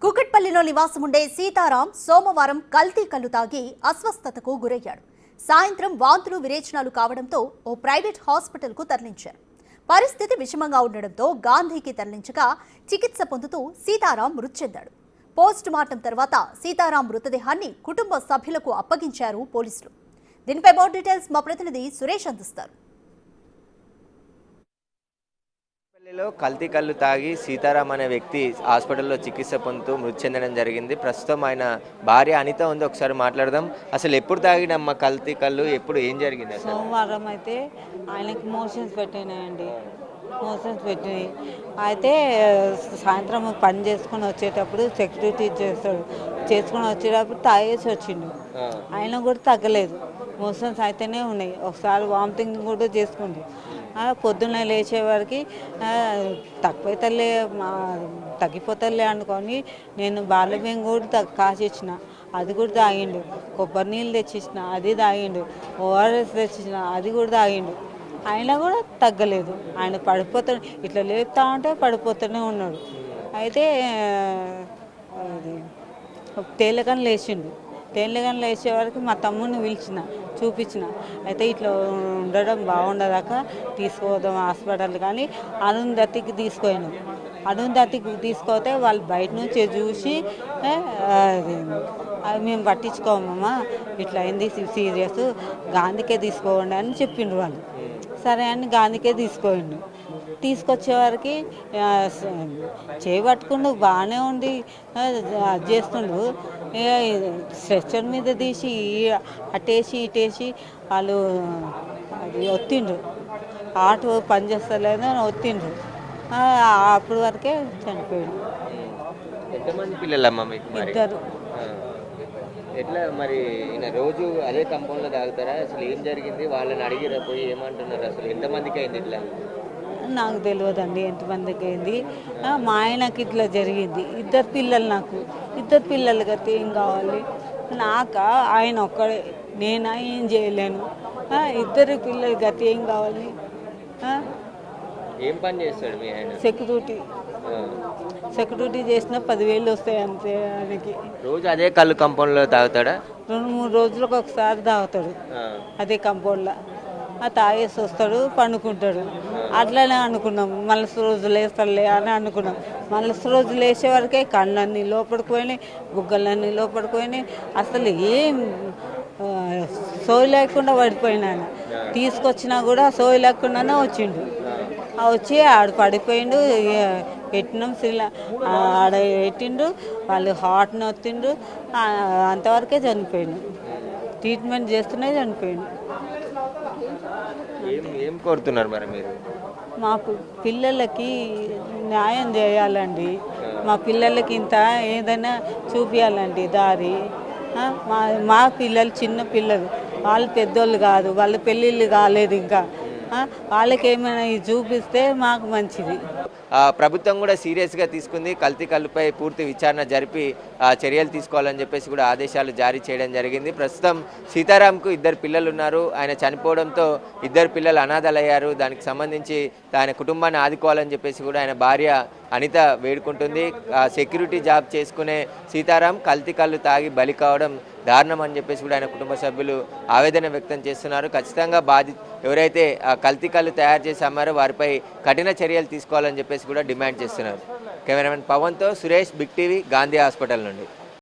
కుకట్పల్లిలో నివాసముండే సీతారాం సోమవారం కల్తీ కల్లు తాగి అస్వస్థతకు గురయ్యాడు. సాయంత్రం వాంతులు విరేచనాలు కావడంతో ఓ ప్రైవేట్ హాస్పిటల్కు తరలించారు. పరిస్థితి విషమంగా ఉండడంతో గాంధీకి తరలించగా చికిత్స పొందుతూ సీతారాం మృతి చెందాడు. పోస్ట్ మార్టం తర్వాత సీతారాం మృతదేహాన్ని కుటుంబ సభ్యులకు అప్పగించారు పోలీసులు. దీనిపై మోర్ డీటెయిల్స్ మా ప్రతినిధి సురేష్ అందిస్తారు. కల్తీ కళ్ళు తాగి సీతారాం అనే వ్యక్తి హాస్పిటల్లో చికిత్స పొందుతూ మృతి చెందడం జరిగింది. ప్రస్తుతం ఆయన భార్య అనిత ఉంది, ఒకసారి మాట్లాడదాం. అసలు ఎప్పుడు తాగినమ్మ కల్తీ కళ్ళు, ఎప్పుడు ఏం జరిగింది? సోమవారం అయితే ఆయనకి మోషన్స్ పెట్టినాయండి. మోషన్స్ పెట్టినాయి అయితే సాయంత్రం పని చేసుకొని వచ్చేటప్పుడు సెక్యూరిటీ చేసుకొని వచ్చేటప్పుడు తాగేసి వచ్చిండు. ఆయన కూడా తగ్గలేదు, మోషన్స్ అయితేనే ఉన్నాయి. ఒకసారి వామిటింగ్ కూడా చేసుకుంది. పొద్దున్న లేచేవారికి తగ్గిపోతలే అనుకొని నేను బాలబియ్యం కూడా కాసిచ్చిన, అది కూడా తాగిండు. కొబ్బరి నీళ్ళు తెచ్చిచ్చిన, అది తాగిండు. ఓఆర్ఎస్ తెచ్చిచ్చిన, అది కూడా తాగిండు. అయినా కూడా తగ్గలేదు. ఆయన పడిపోతాడు, ఇట్లా లేపుతా ఉంటే పడిపోతూనే ఉన్నాడు. అయితే అది తేలికని లేచిండు. తేలికని లేచే వరకు మా తమ్ముడిని పిలిచిన, చూపించిన. అయితే ఇట్లా ఉండడం బాగుండదాక తీసుకోదాం హాస్పిటల్, కానీ అరుంధతికి తీసుకోయాను. అరుంధతికి తీసుకోతే వాళ్ళు బయట నుంచి చూసి అది మేము పట్టించుకోమమ్మా, ఇట్లా అయింది సీరియస్, గాంధీకే తీసుకోండి అని చెప్పిండ్రు వాళ్ళు. సరే అని గాంధీకే తీసుకోండి. తీసుకొచ్చేవారికి చేయబట్టుకుండు, బాగానే ఉండి అది చేస్తుండు. స్ట్రెచ్చర్ మీద తీసి అటేసి ఇటేసి వాళ్ళు అది ఒత్తిండ్రు. ఆటో పనిచేస్తలేదని ఒత్తిండ్రు. అప్పటి వరకే చనిపోయాడు. ఎంతమంది పిల్లలమ్మా మీకు? ఇద్దరు. ఎట్లా మరి ఈయన రోజు అదే కంపౌండ్లో తాగుతారా? అసలు ఏం జరిగింది? వాళ్ళని అడిగిరా పోయి ఏమంటున్నారు? అసలు ఎంతమందికి అయింది ఇట్లా? నాకు తెలియదండి ఎంతమందికి అయింది. మా ఆయనకి ఇట్లా జరిగింది. ఇద్దరు పిల్లలు, నాకు ఇద్దరు పిల్లలు గతి ఏం కావాలి? ఆయన ఒక్కడే, నేనా ఏం చేయలేను. ఇద్దరు పిల్లలు గతి ఏం కావాలి? ఏం పని చేస్తాడు మీ ఆయన? సెక్యూరిటీ చేసిన 10,000 వస్తాయి అంతే ఆయనకి. రోజు అదే కళ్ళు కంపౌండ్లో తాగుతాడా? 2-3 రోజులకు ఒకసారి తాగుతాడు అదే కంపౌండ్లో. తాగేసి వస్తాడు, పండుకుంటాడు. అట్లనే అనుకున్నాం, మళ్ళీ రోజు లేస్తాడులే అని అనుకున్నాం. మళ్ళీ రోజు లేచే వరకే కళ్ళన్నీ లోపలికి పోయినాయి, బుగ్గలన్నీ లోపలికి పోయినాయి. అసలు ఏం సోయి లేకుండా పడిపోయినాను. తీసుకొచ్చినా కూడా సోయి లేకుండానే వచ్చిండు. వచ్చి ఆడు పడిపోయిండు. పెట్టినాం ఆడ పెట్టిండు, వాళ్ళు హార్ట్ని వచ్చిండు. అంతవరకే చనిపోయిండు. ట్రీట్మెంట్ చేస్తూనే చనిపోయిండు. ఏం కోరుతున్నారు మరి మీరు? మా పిల్లలకి న్యాయం చేయాలండి. మా పిల్లలకి ఇంత ఏదైనా చూపించాలండి దారి. మా పిల్లలు చిన్న పిల్లలు, వాళ్ళు పెద్దోళ్ళు కాదు, వాళ్ళ పెళ్ళిళ్ళు కాలేదు ఇంకా. వాళ్ళకి ఏమైనా చూపిస్తే మాకు మంచిది. ప్రభుత్వం కూడా సీరియస్గా తీసుకుంది. కల్తీ కళ్ళుపై పూర్తి విచారణ జరిపి చర్యలు తీసుకోవాలని చెప్పేసి కూడా ఆదేశాలు జారీ చేయడం జరిగింది. ప్రస్తుతం సీతారాంకు 2 పిల్లలు ఉన్నారు. ఆయన చనిపోవడంతో 2 పిల్లలు అనాథలయ్యారు. దానికి సంబంధించి ఆయన కుటుంబాన్ని ఆదుకోవాలని చెప్పేసి కూడా ఆయన భార్య అనిత వేడుకుంటుంది. సెక్యూరిటీ జాబ్ చేసుకునే సీతారాం కల్తీ కళ్ళు తాగి బలి కావడం దారుణం అని చెప్పేసి కూడా ఆయన కుటుంబ సభ్యులు ఆవేదన వ్యక్తం చేస్తున్నారు. ఖచ్చితంగా ఎవరైతే కల్తీ కళ్ళు తయారు చేసి అమ్మారో వారిపై కఠిన చర్యలు తీసుకోవాలని చెప్పేసి కూడా డిమాండ్ చేస్తున్నారు. కెమెరామెన్ పవన్తో Suresh, big TV, Gandhi hospital నుండి.